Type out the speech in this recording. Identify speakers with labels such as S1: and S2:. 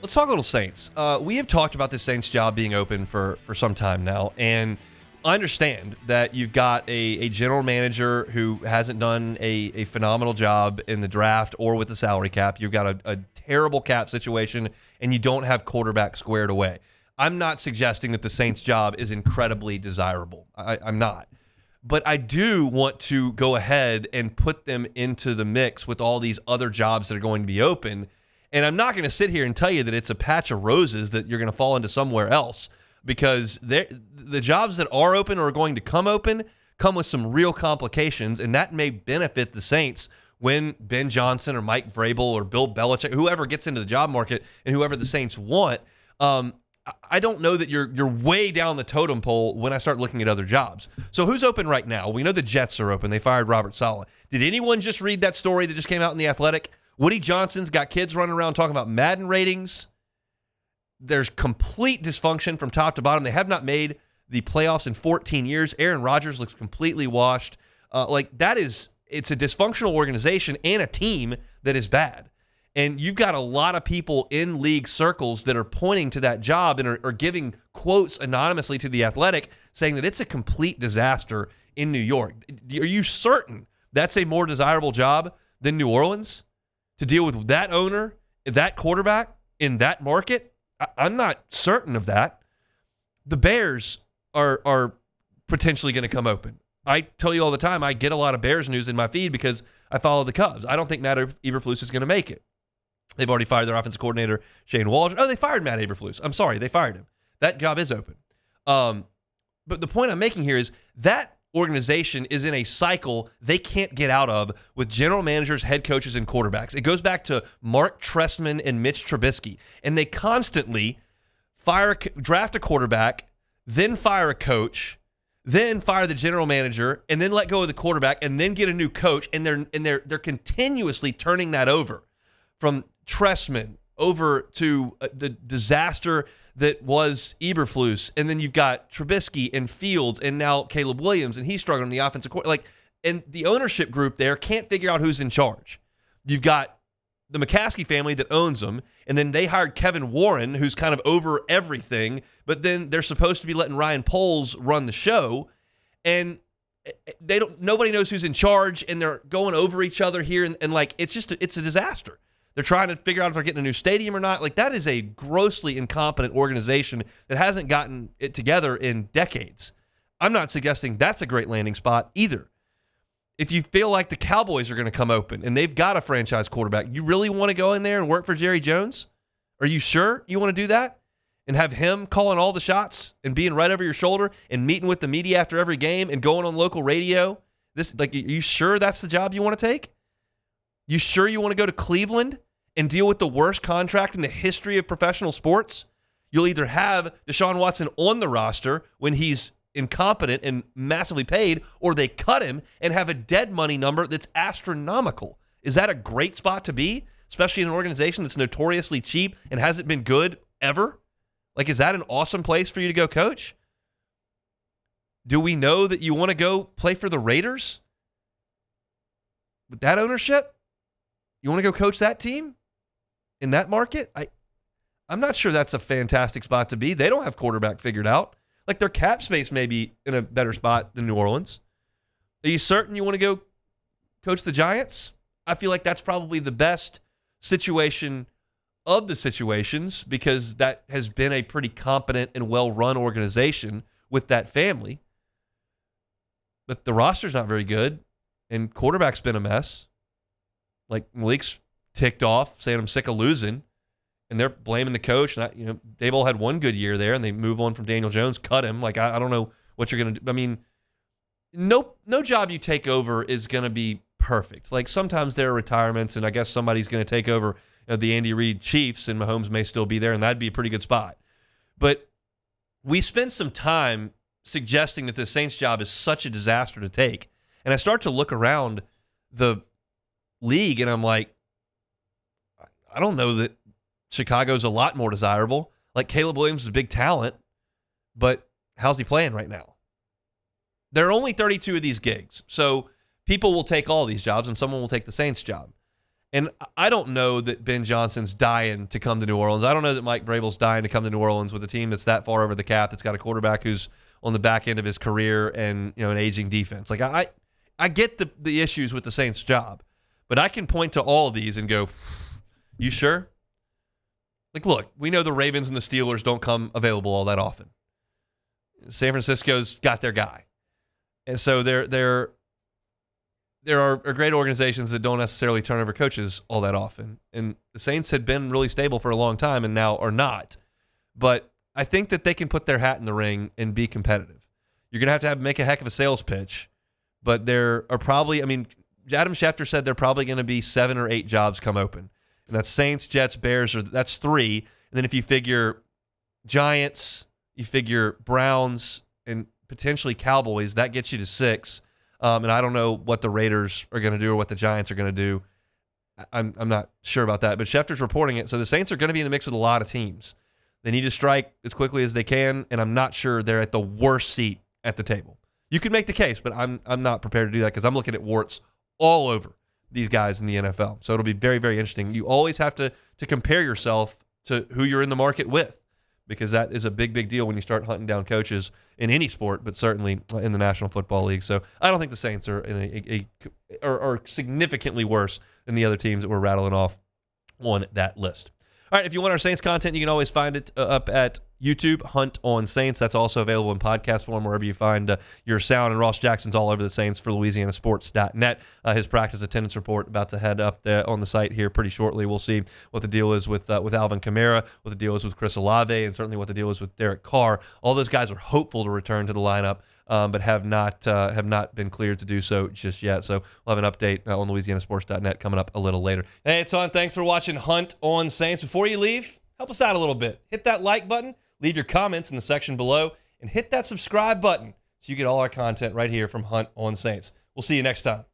S1: Let's talk a little Saints. We have talked about the Saints job being open for some time now, and I understand that you've got a general manager who hasn't done a phenomenal job in the draft or with the salary cap. You've got a terrible cap situation, and you don't have quarterback squared away. I'm not suggesting that the Saints job is incredibly desirable. I'm not. But I do want to go ahead and put them into the mix with all these other jobs that are going to be open. And I'm not going to sit here and tell you that it's a patch of roses that you're going to fall into somewhere else, because the jobs that are open or are going to come open come with some real complications, and that may benefit the Saints when Ben Johnson or Mike Vrabel or Bill Belichick, whoever gets into the job market and whoever the Saints want. I don't know that you're way down the totem pole when I start looking at other jobs. So who's open right now? We know the Jets are open. They fired Robert Saleh. Did anyone just read that story that just came out in The Athletic? Woody Johnson's got kids running around talking about Madden ratings. There's complete dysfunction from top to bottom. They have not made the playoffs in 14 years. Aaron Rodgers looks completely washed. It's a dysfunctional organization and a team that is bad. And you've got a lot of people in league circles that are pointing to that job and are giving quotes anonymously to The Athletic saying that it's a complete disaster in New York. Are you certain that's a more desirable job than New Orleans? To deal with that owner, that quarterback, in that market? I'm not certain of that. The Bears are potentially going to come open. I tell you all the time, I get a lot of Bears news in my feed because I follow the Cubs. I don't think Matt Eberflus is going to make it. They've already fired their offensive coordinator, Shane Waldron. Oh, they fired Matt Eberflus. I'm sorry, they fired him. That job is open. But the point I'm making here is that organization is in a cycle they can't get out of with general managers, head coaches, and quarterbacks. It goes back to Mark Trestman and Mitch Trubisky, and they constantly draft a quarterback, then fire a coach, then fire the general manager, and then let go of the quarterback, and then get a new coach, and they're continuously turning that over, from Trestman over to the disaster that was Eberflus, and then you've got Trubisky and Fields, and now Caleb Williams, and he's struggling in the offensive court. And the ownership group there can't figure out who's in charge. You've got the McCaskey family that owns them, and then they hired Kevin Warren, who's kind of over everything, but then they're supposed to be letting Ryan Poles run the show, and nobody knows who's in charge, and they're going over each other here, and it's a disaster. They're trying to figure out if they're getting a new stadium or not. That is a grossly incompetent organization that hasn't gotten it together in decades. I'm not suggesting that's a great landing spot either. If you feel like the Cowboys are going to come open and they've got a franchise quarterback, you really want to go in there and work for Jerry Jones? Are you sure you want to do that? And have him calling all the shots and being right over your shoulder and meeting with the media after every game and going on local radio? Are you sure that's the job you want to take? You sure you want to go to Cleveland and deal with the worst contract in the history of professional sports? You'll either have Deshaun Watson on the roster when he's incompetent and massively paid, or they cut him and have a dead money number that's astronomical. Is that a great spot to be, especially in an organization that's notoriously cheap and hasn't been good ever? Is that an awesome place for you to go coach? Do we know that you want to go play for the Raiders with that ownership? You want to go coach that team in that market? I'm not sure that's a fantastic spot to be. They don't have quarterback figured out. Their cap space may be in a better spot than New Orleans. Are you certain you want to go coach the Giants? I feel like that's probably the best situation of the situations, because that has been a pretty competent and well-run organization with that family. But the roster's not very good, and quarterback's been a mess. Malik's ticked off, saying I'm sick of losing, and they're blaming the coach. And Daboll had one good year there, and they move on from Daniel Jones, cut him. I don't know what you're going to do. I mean, no job you take over is going to be perfect. Sometimes there are retirements, and I guess somebody's going to take over the Andy Reid Chiefs, and Mahomes may still be there, and that'd be a pretty good spot. But we spend some time suggesting that the Saints job is such a disaster to take, and I start to look around the league, and I'm like, I don't know that Chicago's a lot more desirable. Caleb Williams is a big talent, but how's he playing right now? There are only 32 of these gigs, so people will take all these jobs, and someone will take the Saints job. And I don't know that Ben Johnson's dying to come to New Orleans. I don't know that Mike Vrabel's dying to come to New Orleans with a team that's that far over the cap, that's got a quarterback who's on the back end of his career and an aging defense. Like I get the issues with the Saints' job, but I can point to all of these and go, you sure? Like, look, we know the Ravens and the Steelers don't come available all that often. San Francisco's got their guy. And so there are great organizations that don't necessarily turn over coaches all that often. And the Saints had been really stable for a long time and now are not. But I think that they can put their hat in the ring and be competitive. You're going to have make a heck of a sales pitch. But there are probably, Adam Schefter said there are probably going to be 7 or 8 jobs come open. And that's Saints, Jets, Bears, that's 3. And then if you figure Giants, you figure Browns, and potentially Cowboys, that gets you to 6. And I don't know what the Raiders are going to do or what the Giants are going to do. I'm not sure about that. But Schefter's reporting it. So the Saints are going to be in the mix with a lot of teams. They need to strike as quickly as they can, and I'm not sure they're at the worst seat at the table. You could make the case, but I'm not prepared to do that because I'm looking at warts all over these guys in the NFL. So it'll be very, very interesting. You always have to compare yourself to who you're in the market with, because that is a big, big deal when you start hunting down coaches in any sport, but certainly in the National Football League. So I don't think the Saints are are significantly worse than the other teams that we're rattling off on that list. All right, if you want our Saints content, you can always find it up at YouTube, Hunt on Saints. That's also available in podcast form wherever you find your sound. And Ross Jackson's all over the Saints for LouisianaSports.net. His practice attendance report about to head up there on the site here pretty shortly. We'll see what the deal is with Alvin Kamara, what the deal is with Chris Olave, and certainly what the deal is with Derek Carr. All those guys are hopeful to return to the lineup, but have not been cleared to do so just yet. So we'll have an update on LouisianaSports.net coming up a little later. Hey, it's on. Thanks for watching Hunt on Saints. Before you leave, help us out a little bit. Hit that like button. Leave your comments in the section below, and hit that subscribe button so you get all our content right here from Hunt on Saints. We'll see you next time.